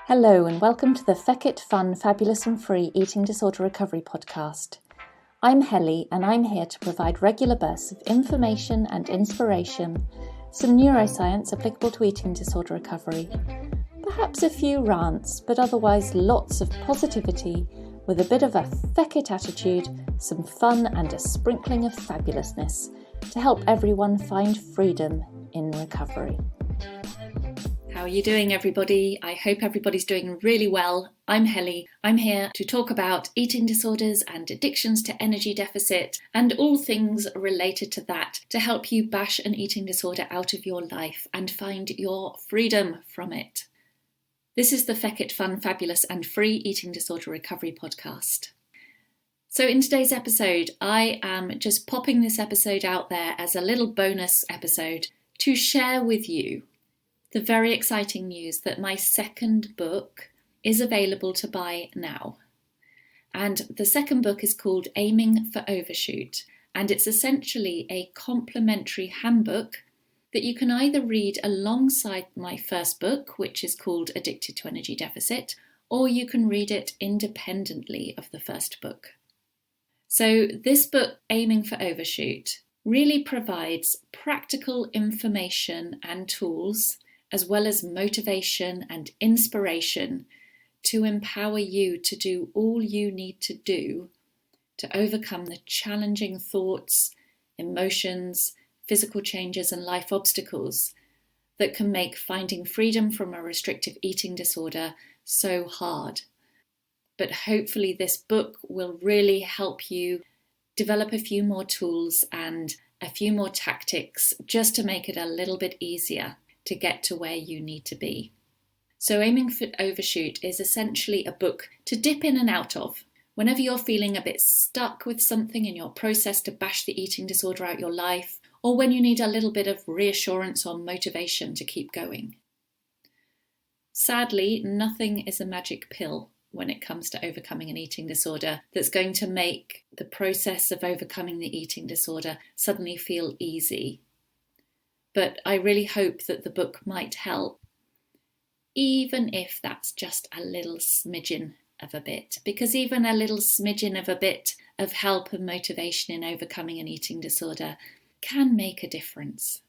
Hello and welcome to the Feck It Fun, Fabulous and Free Eating Disorder Recovery podcast. I'm Helly and I'm here to provide regular bursts of information and inspiration, some neuroscience applicable to eating disorder recovery, perhaps a few rants, but otherwise lots of positivity with a bit of a feck it attitude, some fun and a sprinkling of fabulousness to help everyone find freedom in recovery. How are you doing, everybody? I hope everybody's doing really well. I'm Helly. I'm here to talk about eating disorders and addictions to energy deficit and all things related to that to help you bash an eating disorder out of your life and find your freedom from it. This is the Feck It Fun, Fabulous and Free Eating Disorder Recovery podcast. So in today's episode, I am just popping this episode out there as a little bonus episode to share with you the very exciting news that my second book is available to buy now. And the second book is called Aiming for Overshoot, and it's essentially a complementary handbook that you can either read alongside my first book, which is called Addicted to Energy Deficit, or you can read it independently of the first book. So this book, Aiming for Overshoot, really provides practical information and tools as well as motivation and inspiration to empower you to do all you need to do to overcome the challenging thoughts, emotions, physical changes and life obstacles that can make finding freedom from a restrictive eating disorder so hard. But hopefully this book will really help you develop a few more tools and a few more tactics just to make it a little bit easier to get to where you need to be. So Aiming for Overshoot is essentially a book to dip in and out of whenever you're feeling a bit stuck with something in your process to bash the eating disorder out your life, or when you need a little bit of reassurance or motivation to keep going. Sadly, nothing is a magic pill when it comes to overcoming an eating disorder that's going to make the process of overcoming the eating disorder suddenly feel easy. But I really hope that the book might help, even if that's just a little smidgen of a bit, because even a little smidgen of a bit of help and motivation in overcoming an eating disorder can make a difference.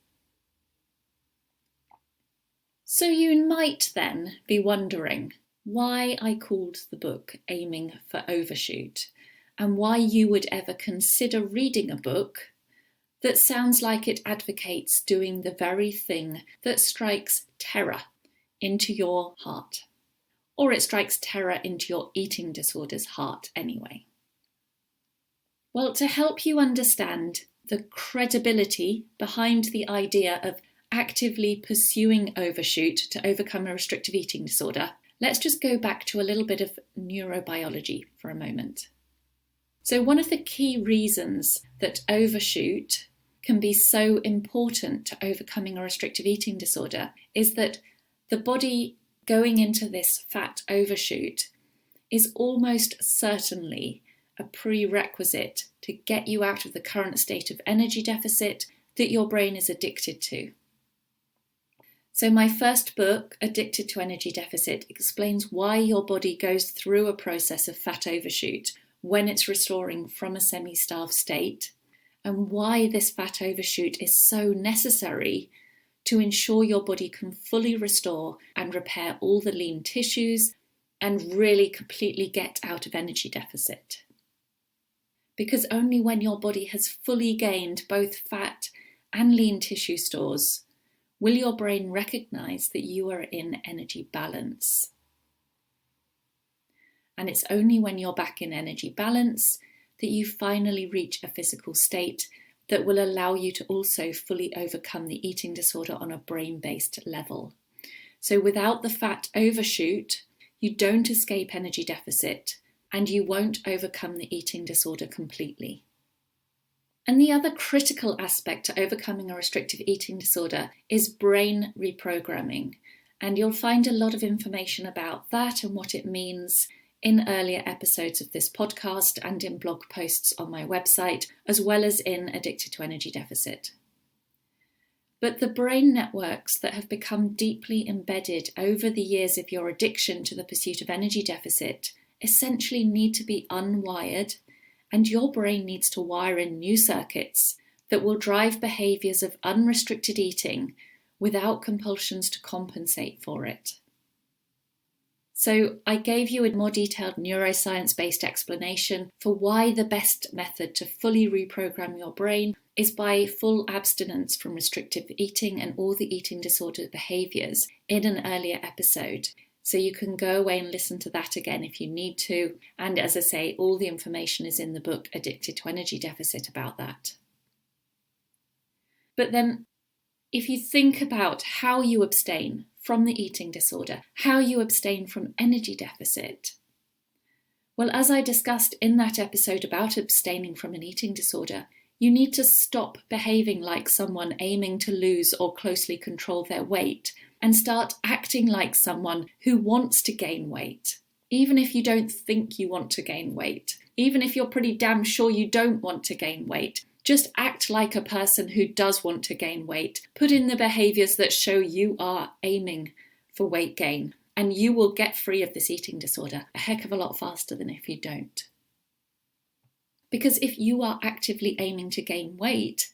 So you might then be wondering why I called the book Aiming for Overshoot, and why you would ever consider reading a book that sounds like it advocates doing the very thing that strikes terror into your heart. Or it strikes terror into your eating disorder's heart anyway. Well, to help you understand the credibility behind the idea of actively pursuing Overshoot to overcome a restrictive eating disorder, let's just go back to a little bit of neurobiology for a moment. So one of the key reasons that Overshoot can be so important to overcoming a restrictive eating disorder is that the body going into this fat overshoot is almost certainly a prerequisite to get you out of the current state of energy deficit that your brain is addicted to. So my first book, Addicted to Energy Deficit, explains why your body goes through a process of fat overshoot when it's restoring from a semi-starved state, and why this fat overshoot is so necessary to ensure your body can fully restore and repair all the lean tissues and really completely get out of energy deficit. Because only when your body has fully gained both fat and lean tissue stores will your brain recognize that you are in energy balance. And it's only when you're back in energy balance that you finally reach a physical state that will allow you to also fully overcome the eating disorder on a brain-based level. So without the fat overshoot, you don't escape energy deficit and you won't overcome the eating disorder completely. And the other critical aspect to overcoming a restrictive eating disorder is brain reprogramming. And you'll find a lot of information about that and what it means in earlier episodes of this podcast and in blog posts on my website, as well as in Addicted to Energy Deficit. But the brain networks that have become deeply embedded over the years of your addiction to the pursuit of energy deficit essentially need to be unwired, and your brain needs to wire in new circuits that will drive behaviours of unrestricted eating without compulsions to compensate for it. So I gave you a more detailed neuroscience-based explanation for why the best method to fully reprogram your brain is by full abstinence from restrictive eating and all the eating disorder behaviours in an earlier episode. So you can go away and listen to that again if you need to. And as I say, all the information is in the book Addicted to Energy Deficit about that. But then if you think about how you abstain from the eating disorder, how you abstain from energy deficit, well, as I discussed in that episode about abstaining from an eating disorder, you need to stop behaving like someone aiming to lose or closely control their weight and start acting like someone who wants to gain weight, even if you don't think you want to gain weight, even if you're pretty damn sure you don't want to gain weight. Just act like a person who does want to gain weight. Put in the behaviours that show you are aiming for weight gain, and you will get free of this eating disorder a heck of a lot faster than if you don't. Because if you are actively aiming to gain weight,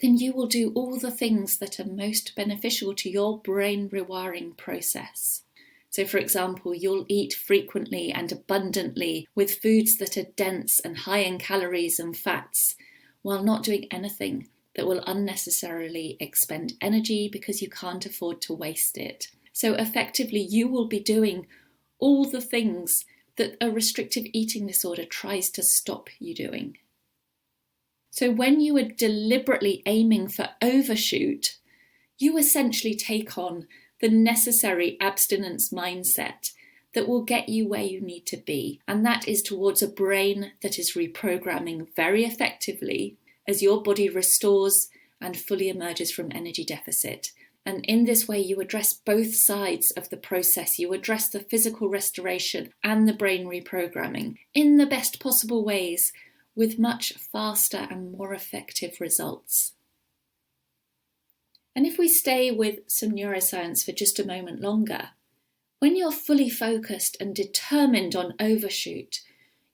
then you will do all the things that are most beneficial to your brain rewiring process. So, for example, you'll eat frequently and abundantly with foods that are dense and high in calories and fats, while not doing anything that will unnecessarily expend energy because you can't afford to waste it. So effectively, you will be doing all the things that a restrictive eating disorder tries to stop you doing. So when you are deliberately aiming for overshoot, you essentially take on the necessary abstinence mindset that will get you where you need to be. And that is towards a brain that is reprogramming very effectively as your body restores and fully emerges from energy deficit. And in this way, you address both sides of the process. You address the physical restoration and the brain reprogramming in the best possible ways with much faster and more effective results. And if we stay with some neuroscience for just a moment longer, when you're fully focused and determined on overshoot,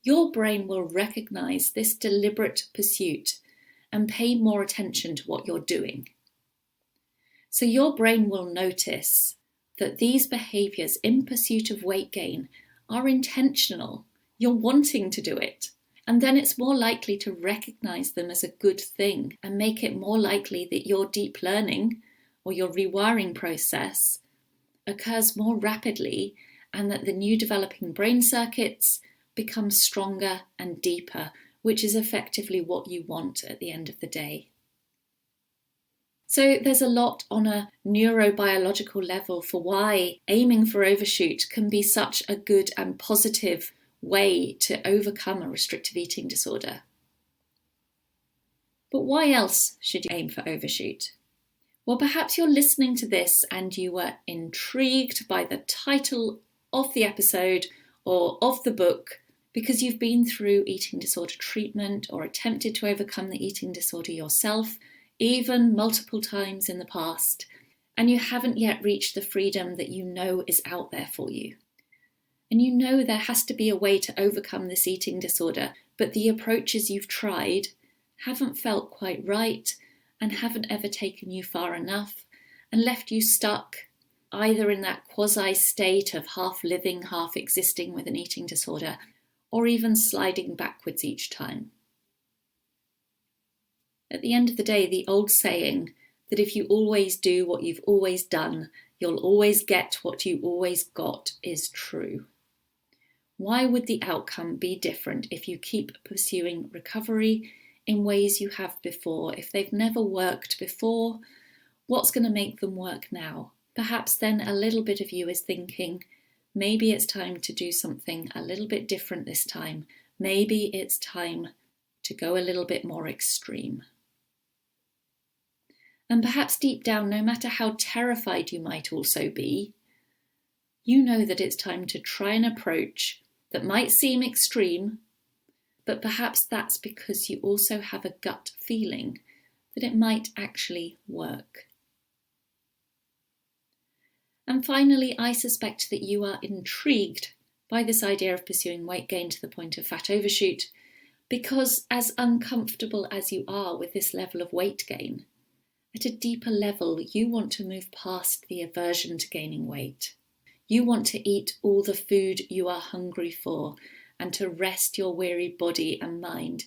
your brain will recognise this deliberate pursuit and pay more attention to what you're doing. So your brain will notice that these behaviours in pursuit of weight gain are intentional. You're wanting to do it. And then it's more likely to recognise them as a good thing and make it more likely that your deep learning or your rewiring process occurs more rapidly and that the new developing brain circuits become stronger and deeper, which is effectively what you want at the end of the day. So there's a lot on a neurobiological level for why aiming for overshoot can be such a good and positive way to overcome a restrictive eating disorder. But why else should you aim for overshoot? Well, perhaps you're listening to this and you were intrigued by the title of the episode or of the book because you've been through eating disorder treatment or attempted to overcome the eating disorder yourself, even multiple times in the past, and you haven't yet reached the freedom that you know is out there for you. And you know there has to be a way to overcome this eating disorder, but the approaches you've tried haven't felt quite right and haven't ever taken you far enough and left you stuck either in that quasi-state of half living, half existing with an eating disorder, or even sliding backwards each time. At the end of the day, the old saying that if you always do what you've always done, you'll always get what you always got is true. Why would the outcome be different if you keep pursuing recovery in ways you have before? If they've never worked before, what's going to make them work now? Perhaps then a little bit of you is thinking, maybe it's time to do something a little bit different this time. Maybe it's time to go a little bit more extreme. And perhaps deep down, no matter how terrified you might also be, you know that it's time to try an approach that might seem extreme, but perhaps that's because you also have a gut feeling that it might actually work. And finally, I suspect that you are intrigued by this idea of pursuing weight gain to the point of fat overshoot, because as uncomfortable as you are with this level of weight gain, at a deeper level, you want to move past the aversion to gaining weight. You want to eat all the food you are hungry for and to rest your weary body and mind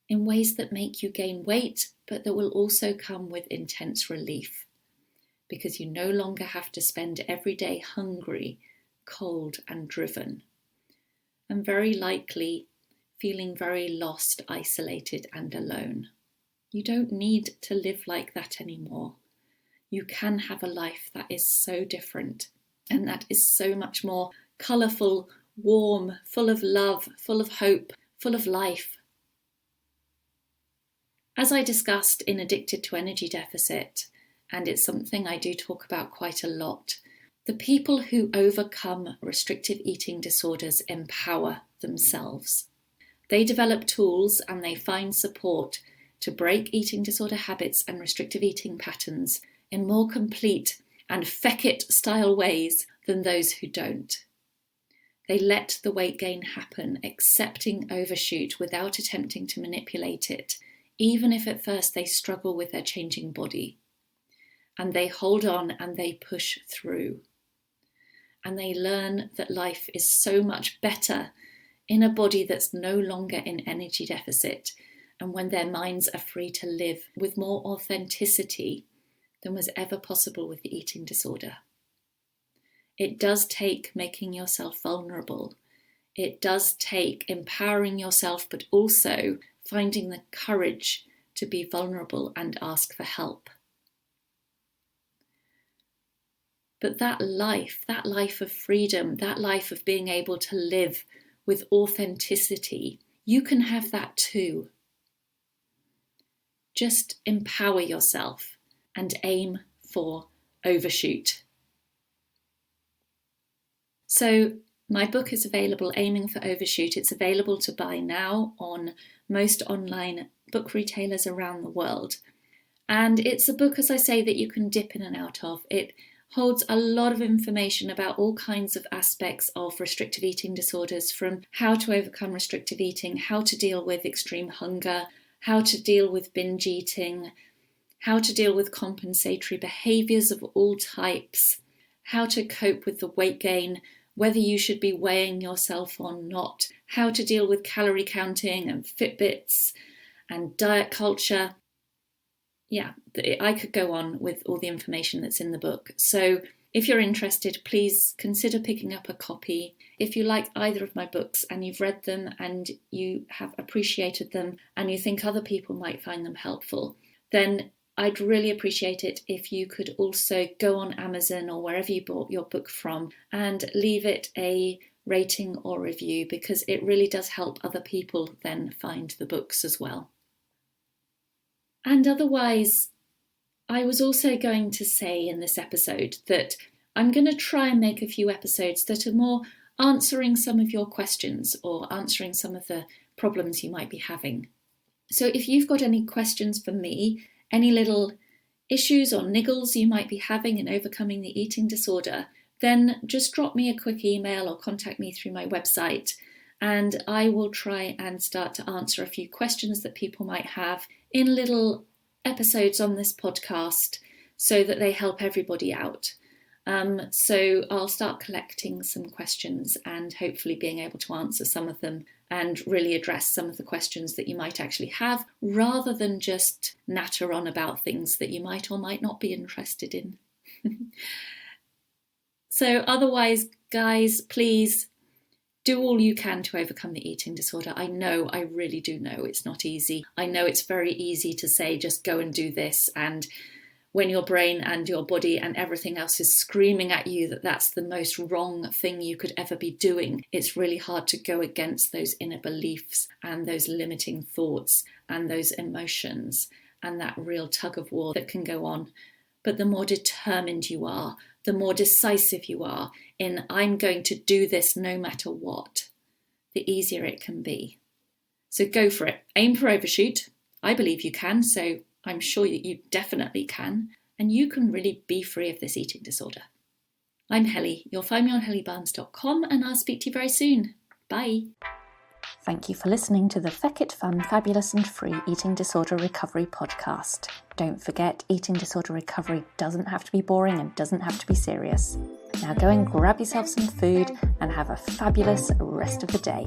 in ways that make you gain weight, but that will also come with intense relief, because you no longer have to spend every day hungry, cold and driven, and very likely feeling very lost, isolated and alone. You don't need to live like that anymore. You can have a life that is so different and that is so much more colourful, warm, full of love, full of hope, full of life. As I discussed in Addicted to Energy Deficit, and it's something I do talk about quite a lot, the people who overcome restrictive eating disorders empower themselves. They develop tools and they find support to break eating disorder habits and restrictive eating patterns in more complete and feck-it-style ways than those who don't. They let the weight gain happen, accepting overshoot without attempting to manipulate it, even if at first they struggle with their changing body. And they hold on and they push through. And they learn that life is so much better in a body that's no longer in energy deficit, and when their minds are free to live with more authenticity than was ever possible with the eating disorder. It does take making yourself vulnerable. It does take empowering yourself, but also finding the courage to be vulnerable and ask for help. But that life of freedom, that life of being able to live with authenticity, you can have that too. Just empower yourself and aim for overshoot. So my book is available, Aiming for Overshoot. It's available to buy now on most online book retailers around the world. And it's a book, as I say, that you can dip in and out of. It holds a lot of information about all kinds of aspects of restrictive eating disorders, from how to overcome restrictive eating, how to deal with extreme hunger, how to deal with binge eating, how to deal with compensatory behaviours of all types, how to cope with the weight gain, whether you should be weighing yourself or not, how to deal with calorie counting and Fitbits and diet culture. Yeah, I could go on with all the information that's in the book. So if you're interested, please consider picking up a copy. If you like either of my books and you've read them and you have appreciated them and you think other people might find them helpful, then I'd really appreciate it if you could also go on Amazon or wherever you bought your book from and leave it a rating or review, because it really does help other people then find the books as well. And otherwise, I was also going to say in this episode that I'm going to try and make a few episodes that are more answering some of your questions or answering some of the problems you might be having. So if you've got any questions for me, any little issues or niggles you might be having in overcoming the eating disorder, then just drop me a quick email or contact me through my website, and I will try and start to answer a few questions that people might have in little episodes on this podcast so that they help everybody out. So I'll start collecting some questions and hopefully being able to answer some of them and really address some of the questions that you might actually have, rather than just natter on about things that you might or might not be interested in. So otherwise, guys, please do all you can to overcome the eating disorder. I really do know it's not easy. I know it's very easy to say, just go and do this. And when your brain and your body and everything else is screaming at you that that's the most wrong thing you could ever be doing, it's really hard to go against those inner beliefs and those limiting thoughts and those emotions and that real tug of war that can go on. But the more determined you are, the more decisive you are in I'm going to do this no matter what, the easier it can be. So go for it. Aim for overshoot. I believe you can, so I'm sure that you definitely can. And you can really be free of this eating disorder. I'm Helly. You'll find me on hellybarnes.com and I'll speak to you very soon. Bye. Thank you for listening to the Feck It Fun, Fabulous and Free Eating Disorder Recovery podcast. Don't forget, eating disorder recovery doesn't have to be boring and doesn't have to be serious. Now go and grab yourself some food and have a fabulous rest of the day.